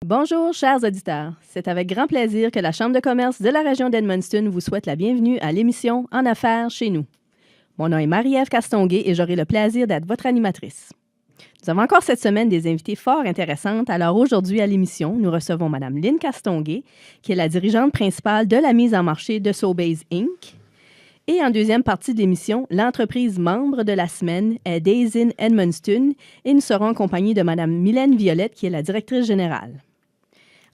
Bonjour, chers auditeurs. C'est avec grand plaisir que la Chambre de commerce de la région d'Edmundston vous souhaite la bienvenue à l'émission En affaires chez nous. Mon nom est Marie-Ève Castonguay et j'aurai le plaisir d'être votre animatrice. Nous avons encore cette semaine des invités fort intéressantes. Alors aujourd'hui à l'émission, nous recevons Mme Lynn Castonguay, qui est la dirigeante principale de la mise en marché de Sobeys Inc. Et en deuxième partie de l'émission, l'entreprise membre de la semaine est Days Inn Edmundston et nous serons accompagnés de Mme Mylène Violette, qui est la directrice générale.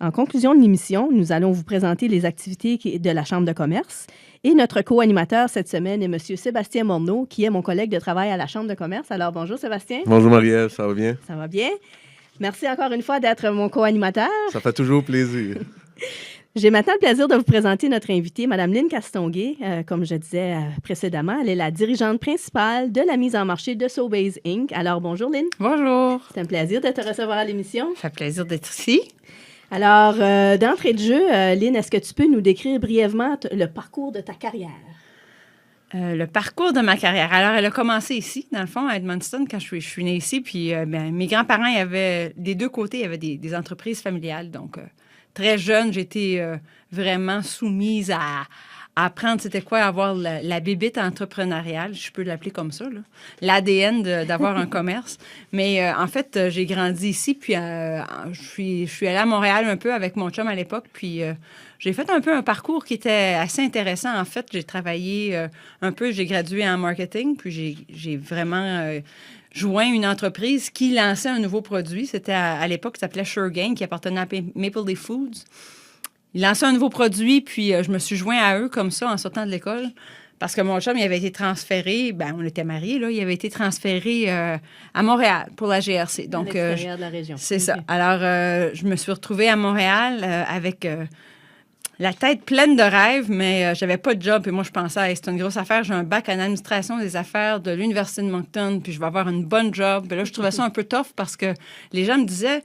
En conclusion de l'émission, nous allons vous présenter les activités de la Chambre de commerce. Et notre co-animateur cette semaine est M. Sébastien Morneau, qui est mon collègue de travail à la Chambre de commerce. Alors, bonjour Sébastien. Bonjour Marie-Ève, ça va bien? Ça va bien. Merci encore une fois d'être mon co-animateur. Ça fait toujours plaisir. J'ai maintenant le plaisir de vous présenter notre invitée, Mme Lynn Castonguay. Comme je disais précédemment, elle est la dirigeante principale de la mise en marché de Sobeys Inc. Alors, bonjour Lynn. Bonjour. C'est un plaisir de te recevoir à l'émission. Ça fait plaisir d'être ici. Alors, d'entrée de jeu, Lynn, est-ce que tu peux nous décrire brièvement le parcours de ta carrière? Le parcours de ma carrière. Alors, elle a commencé ici, dans le fond, à Edmundston, quand je suis née ici. Puis, mes grands-parents, des deux côtés, il y avait des entreprises familiales. Donc, très jeune, j'étais vraiment soumise à apprendre c'était quoi avoir la bébite entrepreneuriale, je peux l'appeler comme ça, l'ADN d'avoir un commerce. Mais en fait, j'ai grandi ici, puis je suis allée à Montréal un peu avec mon chum à l'époque, puis j'ai fait un peu un parcours qui était assez intéressant. En fait, j'ai travaillé un peu, j'ai gradué en marketing, puis j'ai vraiment joint une entreprise qui lançait un nouveau produit. C'était à l'époque, ça s'appelait Suregain, qui appartenait à Maple Leaf Foods. Ils lançaient un nouveau produit, puis je me suis joint à eux comme ça en sortant de l'école parce que mon chum, il avait été transféré, on était mariés, là, il avait été transféré à Montréal pour la GRC. Donc, à l'extérieur de la région. C'est ça. Alors, je me suis retrouvée à Montréal avec la tête pleine de rêves, mais j'avais pas de job. Et moi, je pensais, c'est une grosse affaire. J'ai un bac en administration des affaires de l'Université de Moncton, puis je vais avoir une bonne job. Et là, je trouvais ça un peu tough parce que les gens me disaient...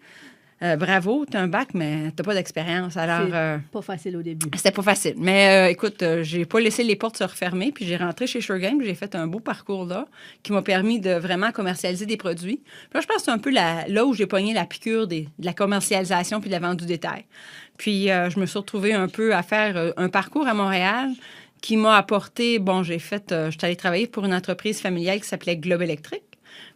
bravo, tu as un bac, mais tu n'as pas d'expérience. Alors, c'est pas facile au début. C'était pas facile. Mais écoute, j'ai pas laissé les portes se refermer, puis j'ai rentré chez Suregain, puis j'ai fait un beau parcours là qui m'a permis de vraiment commercialiser des produits. Puis là, je pense que c'est un peu là où j'ai pogné la piqûre de la commercialisation puis de la vente du détail. Puis je me suis retrouvée un peu à faire un parcours à Montréal qui m'a apporté, je suis allée travailler pour une entreprise familiale qui s'appelait Globe Électrique.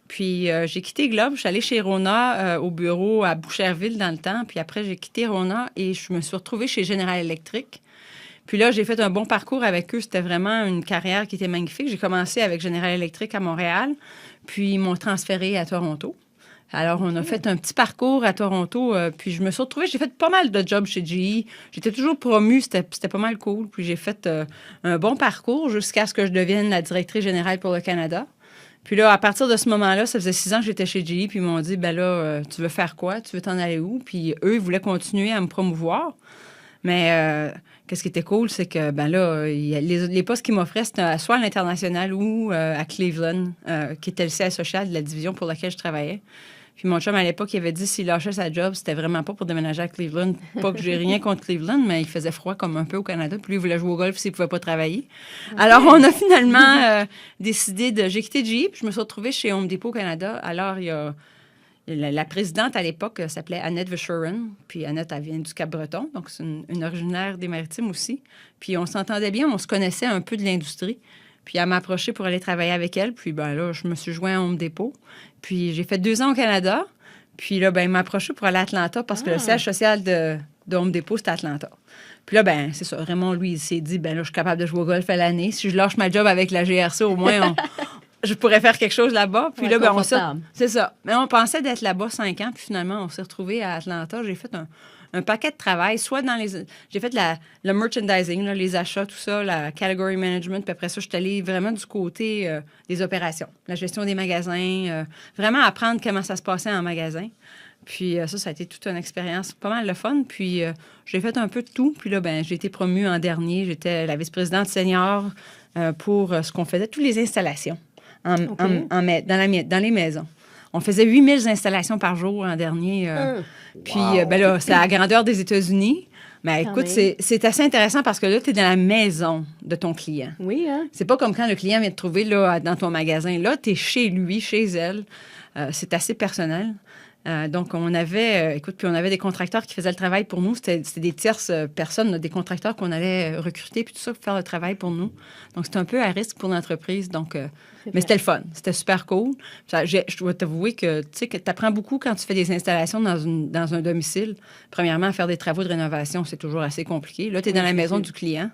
Puis, j'ai quitté Globe, je suis allée chez Rona au bureau à Boucherville dans le temps. Puis après, j'ai quitté Rona et je me suis retrouvée chez General Electric. Puis là, j'ai fait un bon parcours avec eux. C'était vraiment une carrière qui était magnifique. J'ai commencé avec General Electric à Montréal, puis ils m'ont transférée à Toronto. Alors, on a fait un petit parcours à Toronto, puis je me suis retrouvée, j'ai fait pas mal de jobs chez GE. J'étais toujours promue, c'était pas mal cool. Puis j'ai fait un bon parcours jusqu'à ce que je devienne la directrice générale pour le Canada. Puis là, à partir de ce moment-là, ça faisait 6 ans que j'étais chez GE, puis ils m'ont dit, tu veux faire quoi? Tu veux t'en aller où? Puis eux, ils voulaient continuer à me promouvoir. Mais qu'est-ce qui était cool, c'est que, les postes qu'ils m'offraient, c'était soit à l'international ou à Cleveland, qui était le siège social de la division pour laquelle je travaillais. Puis mon chum, à l'époque, il avait dit s'il lâchait sa job, c'était vraiment pas pour déménager à Cleveland. Pas que j'ai rien contre Cleveland, mais il faisait froid comme un peu au Canada. Puis lui, il voulait jouer au golf s'il pouvait pas travailler. Okay. Alors, on a finalement décidé j'ai quitté GE, puis je me suis retrouvée chez Home Depot au Canada. Alors, il y a la présidente à l'époque s'appelait Annette Verschuren. Puis Annette, elle vient du Cap-Breton, donc c'est une originaire des Maritimes aussi. Puis on s'entendait bien, on se connaissait un peu de l'industrie. Puis elle m'a approché pour aller travailler avec elle. Puis là, je me suis joint à Home Depot. Puis j'ai fait 2 ans au Canada. Puis là, il m'a approché pour aller à Atlanta parce que le siège social de Home Depot, c'était Atlanta. Puis là, c'est ça. Raymond, lui, il s'est dit, là, je suis capable de jouer au golf à l'année. Si je lâche ma job avec la GRC, au moins, je pourrais faire quelque chose là-bas. Puis là, c'est ça. Mais on pensait d'être là-bas 5 ans. Puis finalement, on s'est retrouvés à Atlanta. J'ai fait un paquet de travail, soit j'ai fait le merchandising, là, les achats, tout ça, la category management, puis après ça, je suis allée vraiment du côté des opérations, la gestion des magasins, vraiment apprendre comment ça se passait en magasin. Puis ça a été toute une expérience pas mal de fun. Puis j'ai fait un peu de tout. Puis là, j'ai été promue en dernier. J'étais la vice-présidente senior pour ce qu'on faisait, toutes les installations dans les maisons. On faisait 8000 installations par jour en dernier. Puis, là, c'est à la grandeur des États-Unis. Mais écoute, c'est assez intéressant parce que là, tu es dans la maison de ton client. Oui, hein? C'est pas comme quand le client vient te trouver là, dans ton magasin. Là, tu es chez lui, chez elle. C'est assez personnel. Donc, on avait, puis on avait des contracteurs qui faisaient le travail pour nous. C'était des tierces personnes, là, des contracteurs qu'on allait recruter, puis tout ça, pour faire le travail pour nous. Donc, c'était un peu à risque pour l'entreprise. Donc, mais c'était le fun. C'était super cool. Je dois t'avouer que tu apprends beaucoup quand tu fais des installations dans un domicile. Premièrement, à faire des travaux de rénovation, c'est toujours assez compliqué. Là, tu es dans la maison du client.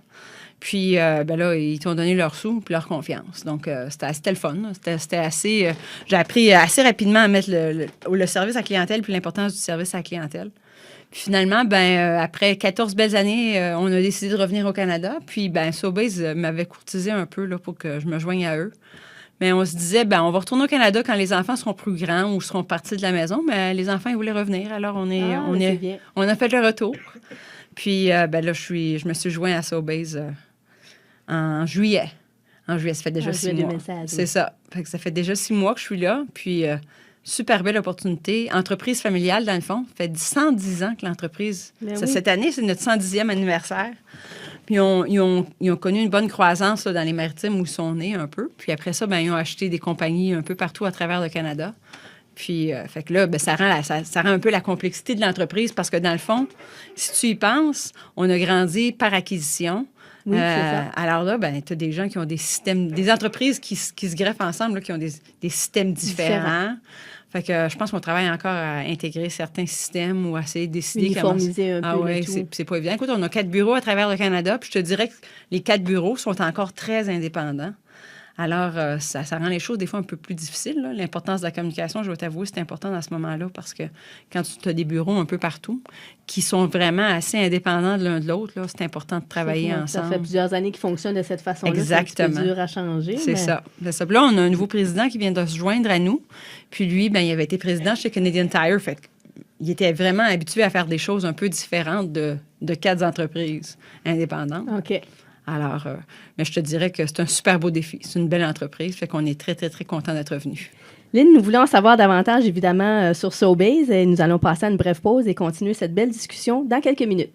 Puis, là, ils t'ont donné leur sous puis leur confiance. Donc, c'était le fun. C'était assez... j'ai appris assez rapidement à mettre le service à clientèle puis l'importance du service à clientèle. Puis finalement, après 14 belles années, on a décidé de revenir au Canada. Puis, Sobeys m'avait courtisé un peu là, pour que je me joigne à eux. Mais on se disait, on va retourner au Canada quand les enfants seront plus grands ou seront partis de la maison. Mais les enfants, ils voulaient revenir. Alors, on a fait le retour. Puis, là, je me suis joint à Sobeys en juillet. Ça fait déjà 6 mois. 2016, c'est ça. Fait que ça fait déjà 6 mois que je suis là. Puis, super belle opportunité. Entreprise familiale, dans le fond. Ça fait 110 ans que l'entreprise... Cette année, c'est notre 110e anniversaire. Puis, ils ont connu une bonne croissance là, dans les maritimes où ils sont nés un peu. Puis après ça, ils ont acheté des compagnies un peu partout à travers le Canada. Puis, fait que là, ça rend un peu la complexité de l'entreprise parce que, dans le fond, si tu y penses, on a grandi par acquisition. Oui, c'est ça. Alors là, tu as des gens qui ont des systèmes, des entreprises qui se greffent ensemble, là, qui ont des systèmes différents. Fait que je pense qu'on travaille encore à intégrer certains systèmes ou à essayer de décider uniformiser un peu le tout. C'est pas évident. Écoute, on a 4 bureaux à travers le Canada, puis je te dirais que les 4 bureaux sont encore très indépendants. Alors, ça rend les choses des fois un peu plus difficiles. Là. L'importance de la communication, je vais t'avouer, c'est important dans ce moment-là parce que quand tu as des bureaux un peu partout qui sont vraiment assez indépendants de l'un de l'autre, là, c'est important de travailler ensemble. Ça fait plusieurs années qu'ils fonctionnent de cette façon-là. Exactement. C'est un petit peu dur à changer. C'est ça. Puis là, on a un nouveau président qui vient de se joindre à nous. Puis lui, il avait été président chez Canadian Tire. Fait il était vraiment habitué à faire des choses un peu différentes de 4 entreprises indépendantes. OK. Alors, mais je te dirais que c'est un super beau défi. C'est une belle entreprise, fait qu'on est très, très, très content d'être venus. Lynn, nous voulons en savoir davantage, évidemment, sur Sobeys. Et nous allons passer à une brève pause et continuer cette belle discussion dans quelques minutes.